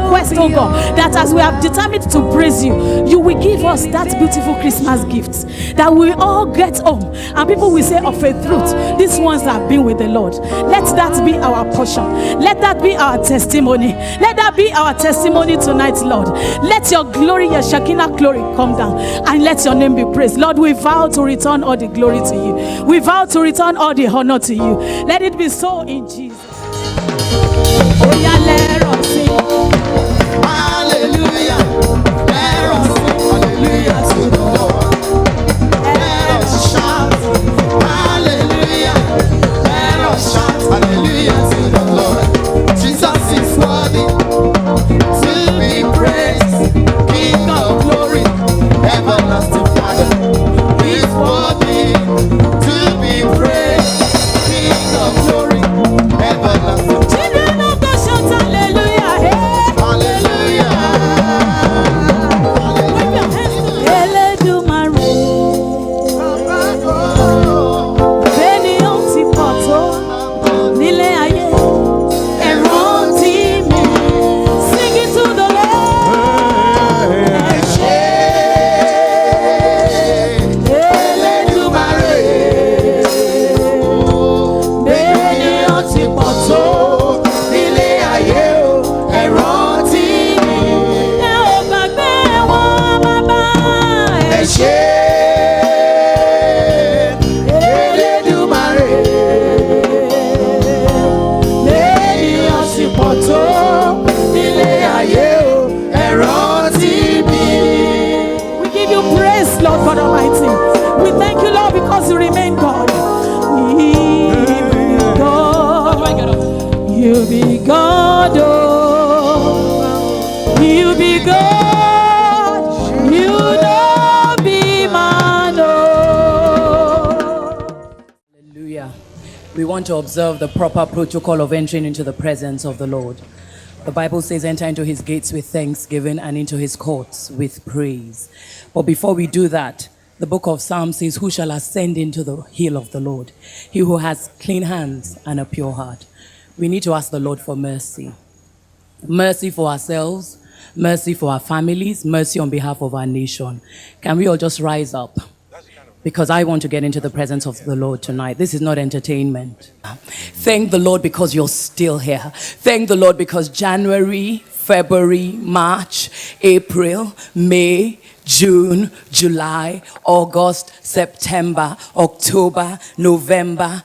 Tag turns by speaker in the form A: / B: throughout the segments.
A: request, oh God, that as we have determined to praise you, you will give us that beautiful Christmas gift, that we all get home and people will say of a truth, these ones have been with the Lord. Let that be our portion. Let that be our testimony. Let that be our testimony tonight, Lord. Let your glory, your Shekinah glory come down, and let your name be praised. Lord, we vow to return all the glory to you. We vow to return all the honor to you. Let it be so in Jesus. Oh yeah, let us sing.
B: Hallelujah. Let us sing hallelujah to the Lord. Let us shout hallelujah. Let us shout hallelujah to the Lord. Jesus is worthy to be praised. King of glory, everlasting Father, is worthy to be praised. King of glory, everlasting Father.
A: Children of God, shout hallelujah. Hey.
B: Hallelujah.
A: Wave your hands to the Eledumare. Beni o ti pọ̀ tó nílé ayé. Ẹ̀rọ ti mi. Sing it to the Lord. Eledumare. Beni o ti pọ̀ tó nílé ayé o. Ẹ̀rọ ti mi. Ẹ ò gbàgbé wọn bàbá. Ẹ ṣé. Elédùmarè. Lẹ́yìn ọ̀sìn pọ̀ tó nílé ayé o. Ẹ̀rọ ti mi. We give you praise, Lord God Almighty. We thank you, Lord, because you remain God. You be God. You be God, oh. You be God. You don't be man, oh.
C: Hallelujah. We want to observe the proper protocol of entering into the presence of the Lord. The Bible says, enter into his gates with thanksgiving and into his courts with praise. But before we do that, the book of Psalms says, who shall ascend into the hill of the Lord? He who has clean hands and a pure heart. We need to ask the Lord for mercy. Mercy for ourselves, mercy for our families, mercy on behalf of our nation. Can we all just rise up? Because I want to get into the presence of the Lord tonight. This is not entertainment. Thank the Lord because you're still here. Thank the Lord because January, February, March, April, May, June, July, August, September, October, November,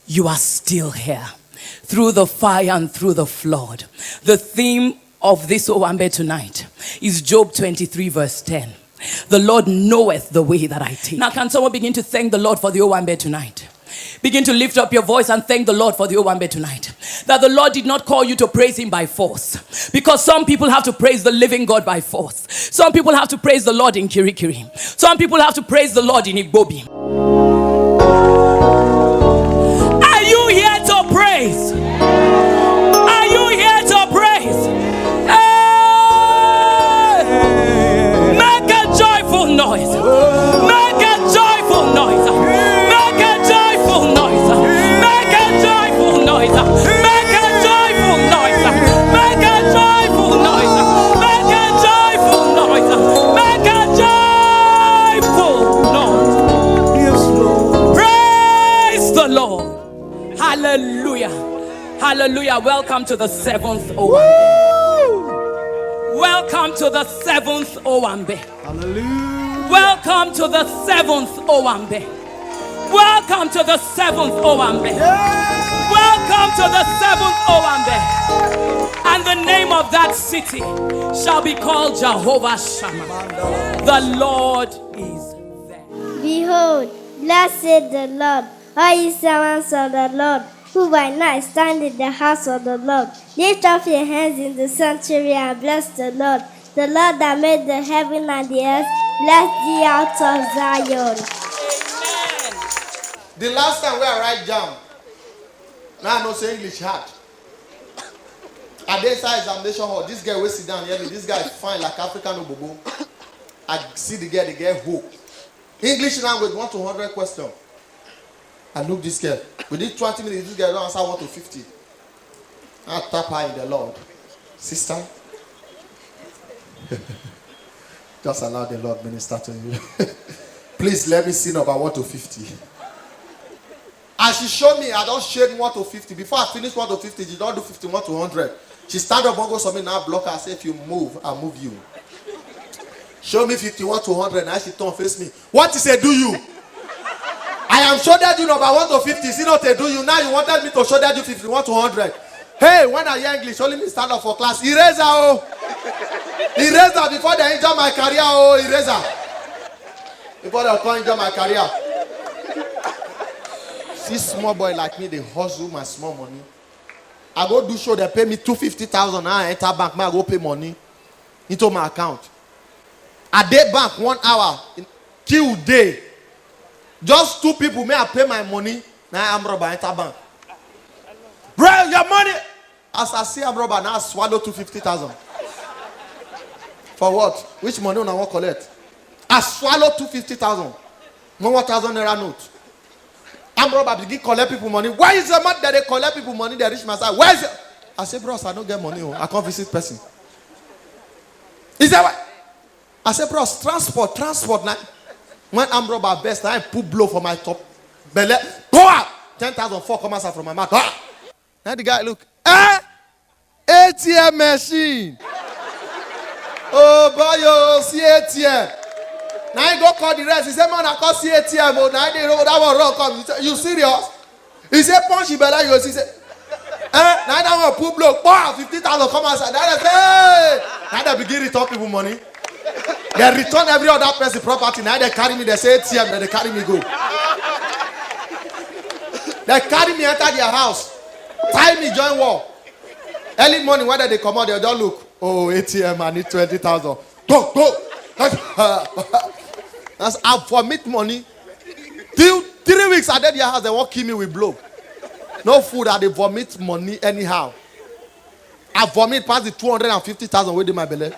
C: you are still here. Through the fire and through the flood. The theme of this Owambe tonight is Job 23 verse 10. The Lord knoweth the way that I take. Now can someone begin to thank the Lord for the Owambe tonight? Begin to lift up your voice and thank the Lord for the Owambe tonight. That the Lord did not call you to praise him by force. Because some people have to praise the living God by force. Some people have to praise the Lord in Kirikiri. Some people have to praise the Lord in Igbobi. Are you here to praise? Are you here to praise? Hey! Make a joyful noise. Make a joyful noise. Make a joyful noise. Make a joyful noise. Make a joyful noise. Make a joyful noise. Make a joyful noise. Make a joyful noise.
B: Yes, Lord.
C: Praise the Lord. Hallelujah. Hallelujah. Welcome to the seventh Owambe. Welcome to the seventh Owambe.
B: Hallelujah.
C: Welcome to the seventh Owambe. Welcome to the seventh Owambe. Welcome to the seventh Owambe. And the name of that city shall be called Jehovah Shammah. The Lord is there.
D: Behold, blessed the Lord, all ye servants of the Lord, who by night stand in the house of the Lord. Lift up your hands in the sanctuary and bless the Lord that made the heaven and the earth. Bless thee out of Zion.
C: Amen.
B: The last time we are right jam, now I know say English hard. At this examination hall, this guy will sit down here. This guy is fine like African Obobo. I see the girl hope. English language 1 to 100 question. I look this girl. Within 20 minutes, this girl don't answer 1 to 50. I tap her in the Lord. Sister, Just allow the Lord minister to you. Please let me see number 1 to 50. As she showed me, I don't shade 1 to 50. Before I finish 1 to 50, she don't do 51 to 100. She stand up and go something now block her. I say, if you move, I'll move you. Show me 51 to 100. Now she turn face me. What is it do you? I am showed you number 1 to 50. See what they do you. Now you wanted me to show you 51 to 100. Hey, when I hear English, only me stand up for class. Eraser, oh. Eraser before they injure my career, oh. Eraser. Before they come injure my career. See small boy like me, they hustle my small money. I go do show, they pay me 250,000. Now I enter bank, I go pay money into my account. I day bank 1 hour, till day. Just 2 people, may I pay my money. Now I'm robber, enter bank. Bro, your money. As I see I'm robber, now I swallow 250,000. For what? Which money I want to collect? I swallow 250,000. 1,000 naira note. I'm robber, begin collect people money. Why is the money that they collect people money? They reach my side. Where is it? I say, bros, I don't get money. I can't visit person. Is that what? I say, bros, transport. Now, when I'm robber best, I put blow for my top belly. Go out. 10,004 come outside from my mouth. Ah! Now the guy look. ATM machine. Oh boy, you see ATM. Now he go call the rest. He say, man, I can't see ATM. Oh, now they know that one wrong come. He say, you serious? He say, punch the belly. You see, say, now that one put blow. Wow, 50,000 come outside. Now they say, hey. Now they begin return people money. They return every other person property. Now they carry me. They say ATM. Then they carry me go. They carry me enter their house. Tie me join war. Early morning when they come out, they don't look. Oh, ATM, I need 20,000. Go. That's I vomit money. Till 3 weeks I did their house, they won't kill me with blow. No food, I they vomit money anyhow. I vomit past the 250,000 within my belly.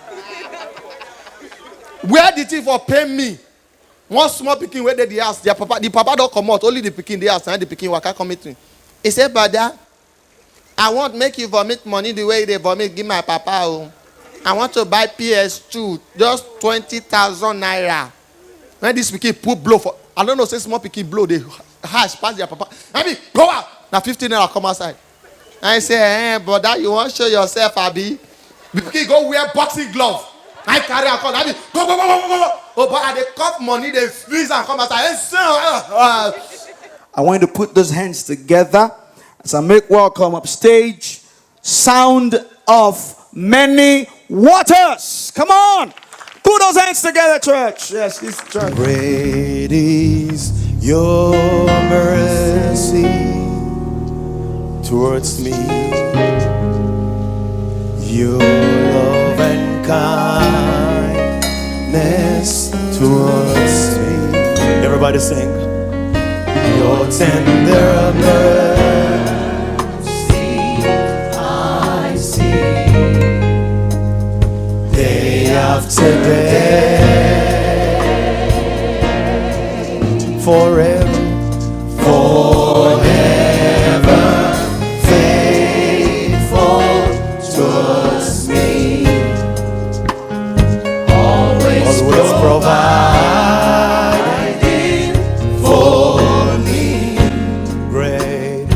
B: Where did he for pay me? One small picking where they the house, the papa don't come out, only the picking the house, and the picking waka come to me. He said, brother, I won't make you vomit money the way they vomit, give my papa. Oh. I want to buy PS2, just 20,000 naira. When this picking put blow for, I don't know, say small picking blow, they hash past their papa. I mean, go out. Now 15 naira come outside. I say, brother, you want to show yourself, Abi? The picking go wear boxing glove. I carry a call. I mean, go. Oh, but they cut money, they freeze and come outside.
E: I want you to put those hands together as I make welcome upstage. Sound of many waters. Come on. Put those hands together, church. Yes, this church.
B: Great is your mercy towards me. Your love and kindness towards me. Everybody sing. Your tender mercy I see day after day, forever faithful towards me, always providing for me. Great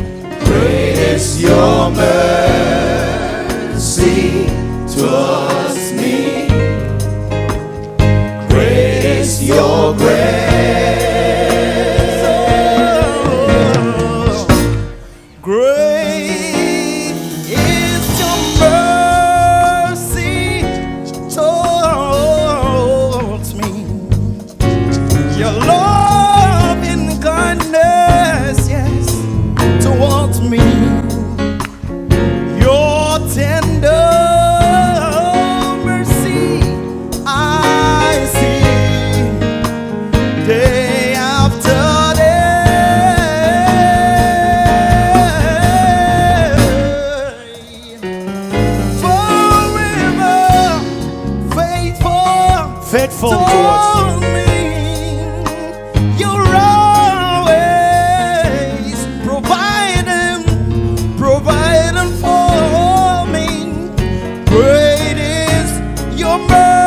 B: is your mercy towards me. Great is your grace. Great is your mercy towards me. Your love and kindness, yes, towards me. Your tender mercy I see day after day, forever faithful towards me. You're always providing for me. Great is your mercy.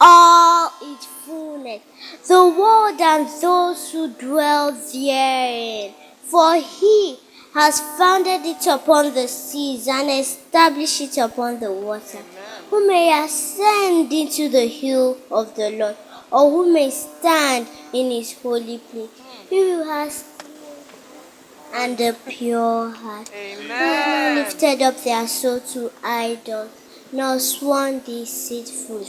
D: all its fullness, the world and those who dwell therein. For he has founded it upon the seas and established it upon the water. Who may ascend into the hill of the Lord, or who may stand in his holy place? He who has and a pure heart, who has not lifted up their soul to idols, nor sworn deceitfully.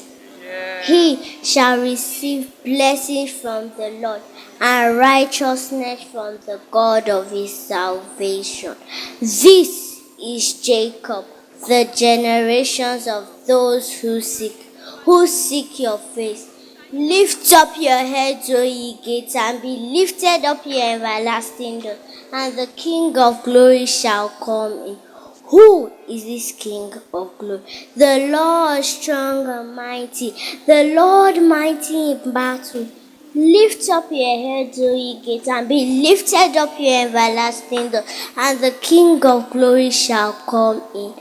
D: He shall receive blessings from the Lord and righteousness from the God of his salvation. This is Jacob, the generations of those who seek your face. Lift up your heads, O ye gates, and be lifted up, ye everlasting doors, and the King of glory shall come in. Who is this King of glory? The Lord strong and mighty, the Lord mighty in battle. Lift up your heads, O ye gates, and be lifted up, your everlasting doors, and the King of glory shall come in.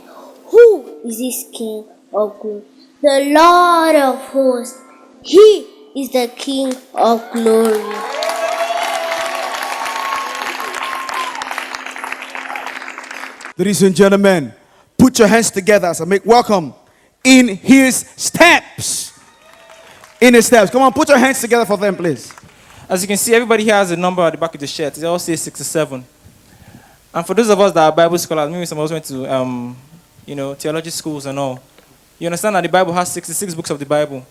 D: Who is this King of glory? The Lord of hosts. He is the King of glory.
E: Ladies and gentlemen, put your hands together as I make welcome in his steps. In his steps. Come on, put your hands together for them, please.
F: As you can see, everybody here has a number at the back of the shirt. It all says 67. And for those of us that are Bible scholars, maybe some of us went to, theology schools and all. You understand that the Bible has 66 books of the Bible.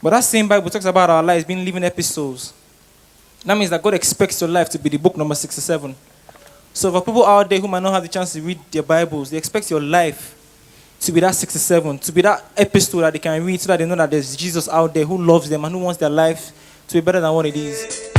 F: But that same Bible talks about our lives being living epistles. That means that God expects your life to be the book number 67. So for people out there who might not have the chance to read their Bibles, they expect your life to be that 67, to be that epistle that they can read so that they know that there's Jesus out there who loves them and who wants their life to be better than what it is.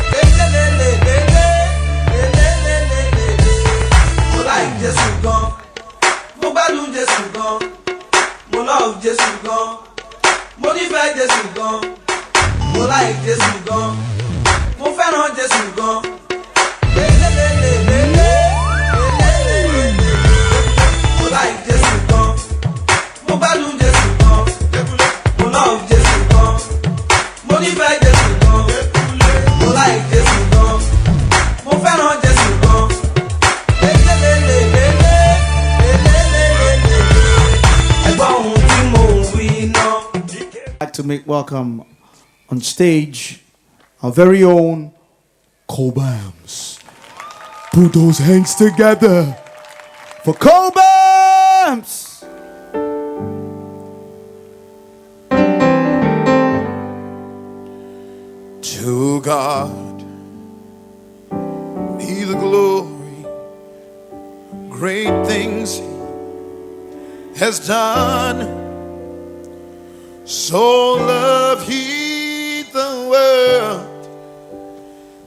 E: I'd like to make welcome on stage our very own Cobhams. Put those hands together for Cobhams!
B: To God be the glory, great things He has done. So loved He the world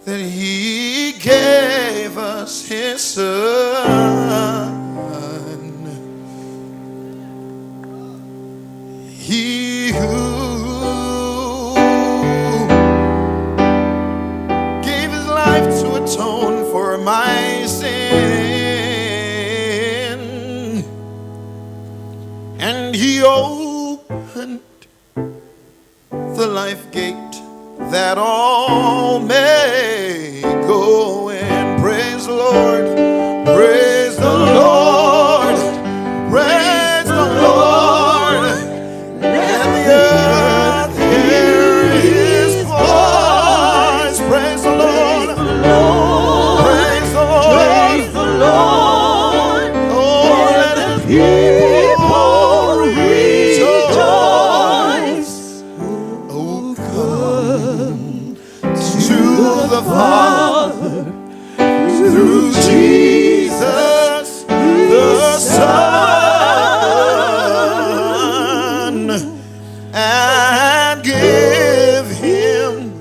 B: that He gave us His Son. He who gave His life to atone for my sin, and He opened the life gate that all may go in. Praise the Lord, praise the Lord, praise the Lord. Let the earth hear His voice. Praise the Lord, praise the Lord. Oh, let the people rejoice. Oh, come to the Father through Jesus the Son, and give Him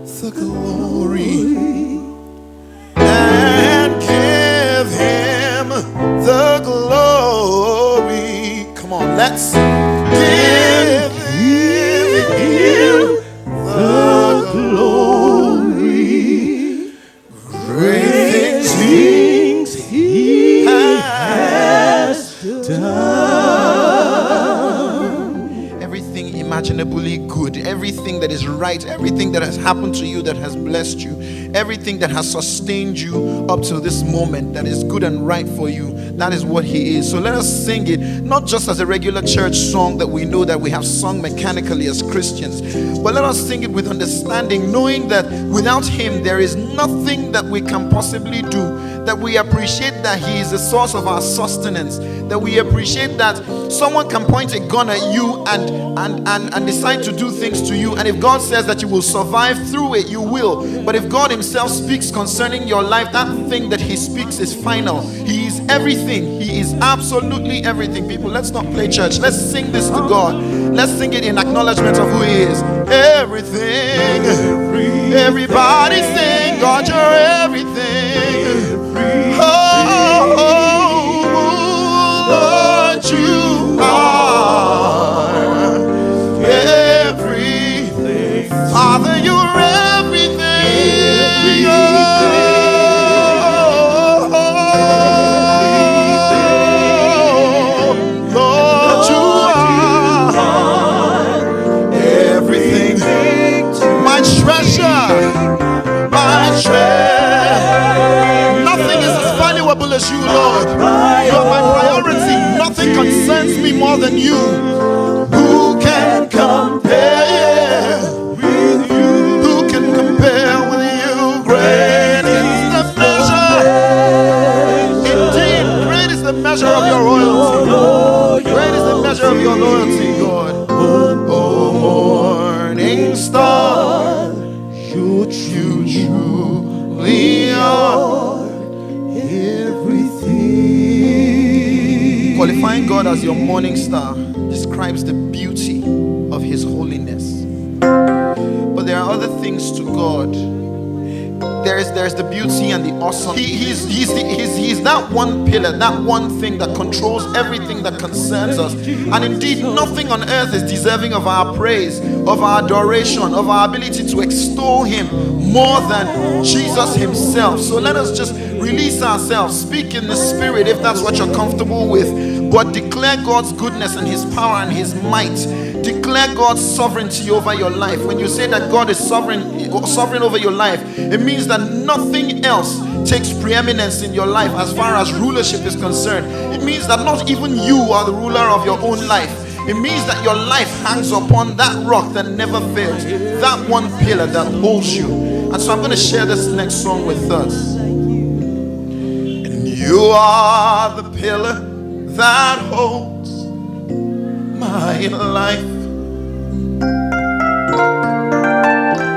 B: the glory, and give Him the glory. Come on, let's give Him the glory. Great things He has done. Everything imaginably good, everything that is right, everything that has happened to you that has blessed you, everything that has sustained you up to this moment that is good and right for you. That is what He is. So let us sing it, not just as a regular church song that we know that we have sung mechanically as Christians, but let us sing it with understanding, knowing that without Him there is nothing that we can possibly do. That we appreciate that He is the source of our sustenance. That we appreciate that someone can point a gun at you and decide to do things to you. And if God says that you will survive through it, you will. But if God Himself speaks concerning your life, that thing that He speaks is final. He is everything. He is absolutely everything. People, let's not play church. Let's sing this to God. Let's sing it in acknowledgement of who He is. Everything. Everybody sing, God, you're everything. Lord, you are everything. Father, you're everything. Lord, you are everything. My treasure, my treasure. Nothing is as valuable as you, Lord. You are my priority. Nothing concerns me more than you. Who can compare with you? Who can compare with you? Great is the measure. Indeed, great is the measure of your royalty. Great is the measure of your loyalty, God. Oh, morning star, you truly are everything. Qualifying God as your morning star describes the beauty of His holiness. But there are other things to God. There's the beauty and the awesome. He's that one pillar, that one thing that controls everything that concerns us. And indeed, nothing on earth is deserving of our praise, of our adoration, of our ability to extol Him more than Jesus Himself. So let us just release ourselves, speak in the Spirit if that's what you're comfortable with, but declare God's goodness and His power and His might. Declare God's sovereignty over your life. When you say that God is sovereign over your life, it means that nothing else takes preeminence in your life as far as rulership is concerned. It means that not even you are the ruler of your own life. It means that your life hangs upon that rock that never fails, that one pillar that holds you. And so I'm going to share this next song with us. And you are the pillar that holds my life.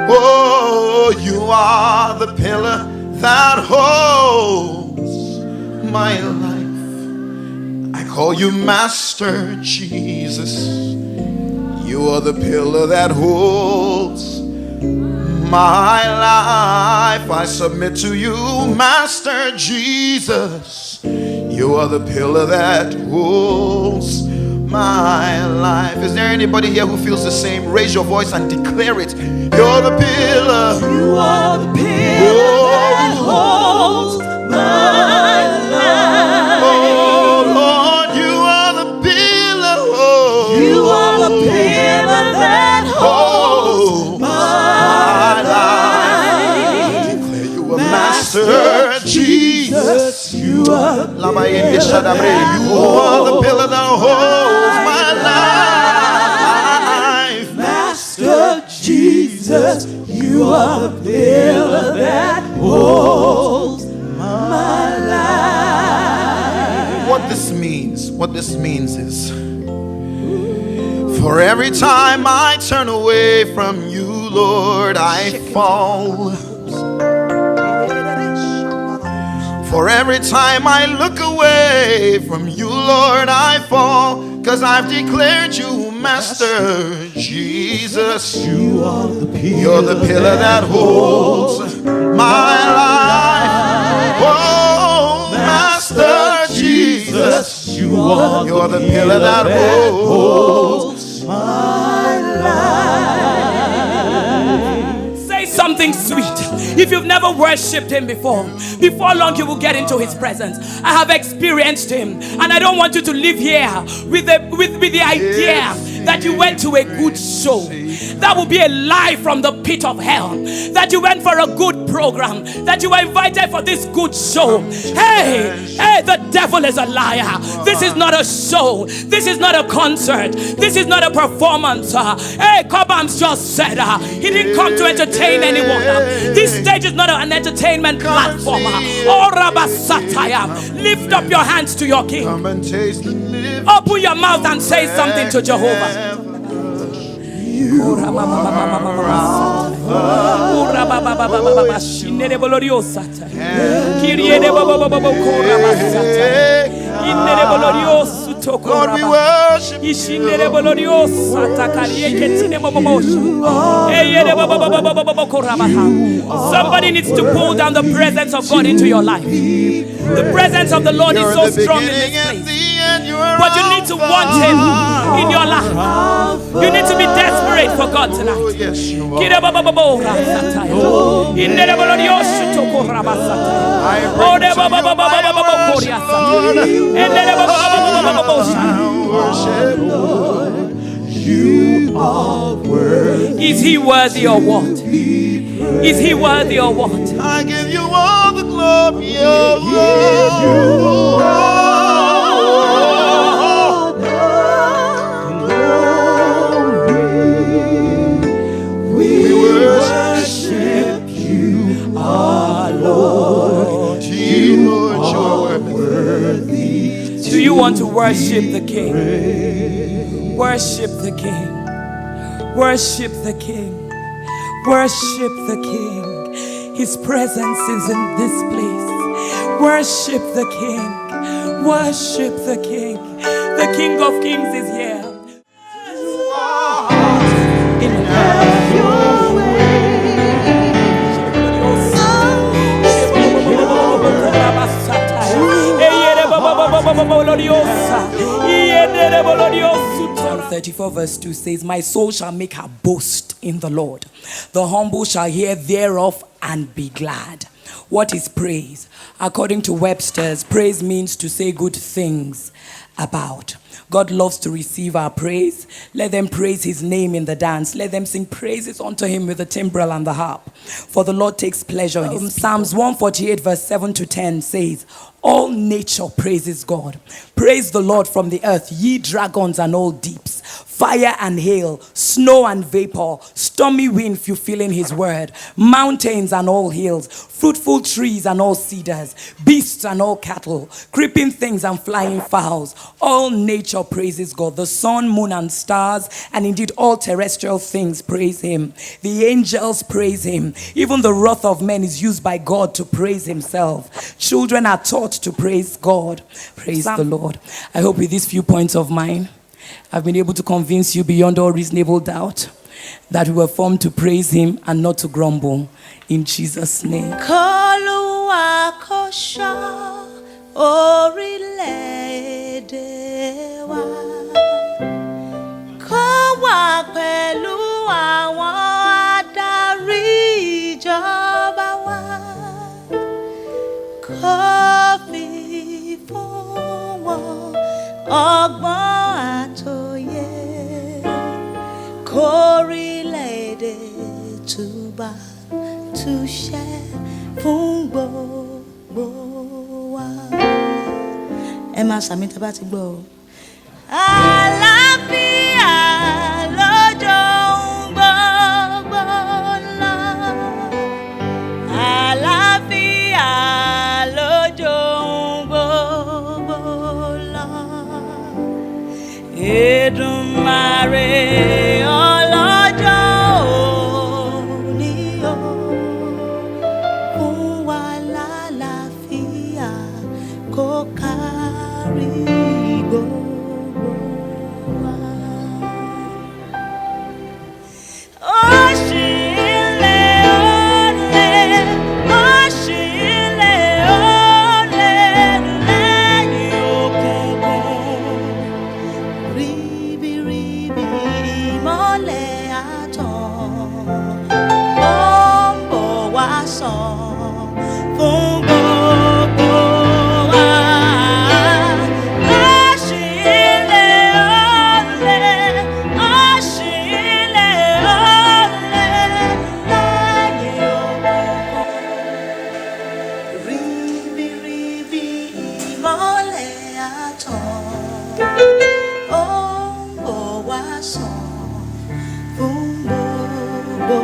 B: Oh, you are the pillar that holds my life. I call you Master Jesus. You are the pillar that holds my life. I submit to you, Master Jesus. You are the pillar that holds my life. Is there anybody here who feels the same? Raise your voice and declare it. You're the pillar.
A: You are the pillar that holds my life.
B: Oh Lord, you are the pillar. Oh,
A: you are the pillar that holds my life.
B: Declare you are Master Jesus. You are the pillar that holds my life.
A: Master Jesus, you are the pillar that holds my life.
B: What this means is, for every time I turn away from you, Lord, I fall. For every time I look away from you, Lord, I fall. 'Cause I've declared you Master Jesus. You are the pillar. You're the pillar that holds my life. Oh, Master Jesus. You are the pillar that holds my life.
C: Say something sweet. If you've never worshipped Him before long you will get into His presence. I have experienced Him, and I don't want you to live here with the idea that you went to a good show. That will be a lie from the pit of hell. That you went for a good program. That you were invited for this good show. Hey, the devil is a liar. This is not a show. This is not a concert. This is not a performance. Cobhams just said he didn't come to entertain anyone. This stage is not an entertainment platform. Oh, Rabasataya, lift up your hands to your King. Open your mouth and say something to Jehovah.
B: Lord, we worship you.
C: Somebody needs to pull down the presence of God into your life. The presence of the Lord is so strong in this place. But you need to want Him in your life. You need to be desperate for God tonight. Is He worthy or what? Is He worthy or what?
B: I give you all the glory, oh Lord. We worship you, our Lord. You are worthy.
C: Do you want to worship the King? Worship the King. Worship the King. Worship the King. His presence is in this place. Worship the King. Worship the King. The King of Kings is here. Psalm 34 verse 2 says, my soul shall make her boast in the Lord. The humble shall hear thereof and be glad. What is praise? According to Webster's, praise means to say good things about. God loves to receive our praise. Let them praise His name in the dance. Let them sing praises unto Him with the timbrel and the harp. For the Lord takes pleasure in His Psalms 148 verse 7 to 10 says, all nature praises God. Praise the Lord from the earth, ye dragons and all deeps. Fire and hail, snow and vapor, stormy wind fulfilling His word, mountains and all hills, fruitful trees and all cedars, beasts and all cattle, creeping things and flying fowls. All nature praises God. The sun, moon and stars, and indeed all terrestrial things praise Him. The angels praise Him. Even the wrath of men is used by God to praise Himself. Children are taught to praise God. Praise the Lord. I hope with these few points of mine, I've been able to convince you beyond all reasonable doubt that we were formed to praise Him and not to grumble. In Jesus' name.
G: Kórílẹ̀-èdè túbà túṣẹ́ fún gbogbo wa. Ẹ máa sàmì tá a bá ti gbọ́ o. Àlàáfíà lójó ohun gbogbo lọ. Àlàáfíà lójó ohun gbogbo lọ. Èdùmàrè ọlọ́jọ́ òní o, fún wa lálàáfíà kó kárí gbogbo wa. Ó ṣì ń lé lẹ́yìn òkùnkùn. Ríbíríbí ìmọ́lẹ̀ àtàn, ó ń bọ̀ wá sàn fún gbogbo wa. Ó ṣì àtàn ó ń bọ̀ wá sàn fún gbogbo.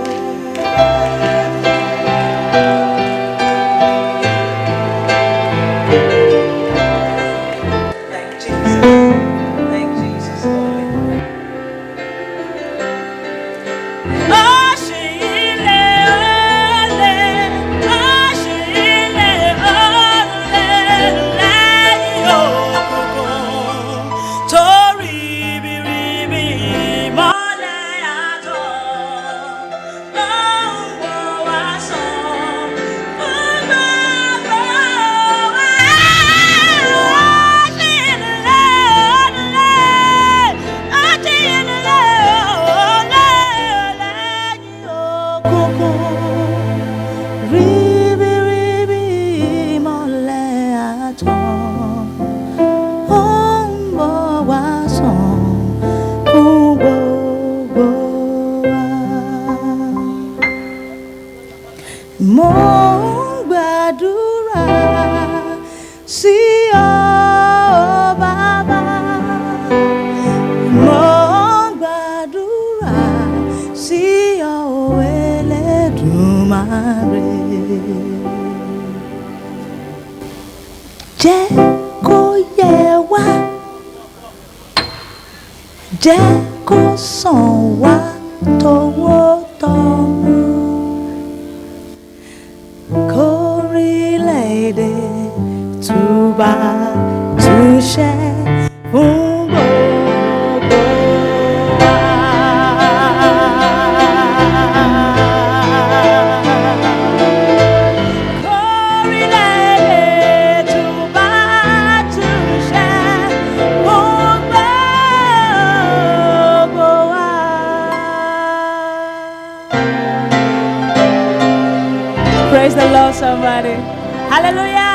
G: Thank Jesus. Thank Jesus. Mo ń gbàdúrà sí ọ bàbá, mo ń gbàdúrà sí ọ Ẹlẹ́dùmarè. Jẹ́ kó yẹ wá, jẹ́ kó sàn wá tọwọ́tọwọ́. Kórílẹ̀-èdè túbà túṣẹ́ fún gbogbo wa. Kórílẹ̀-èdè túbà túṣẹ́ fún gbogbo wa. Praise the Lord, somebody. Hallelujah.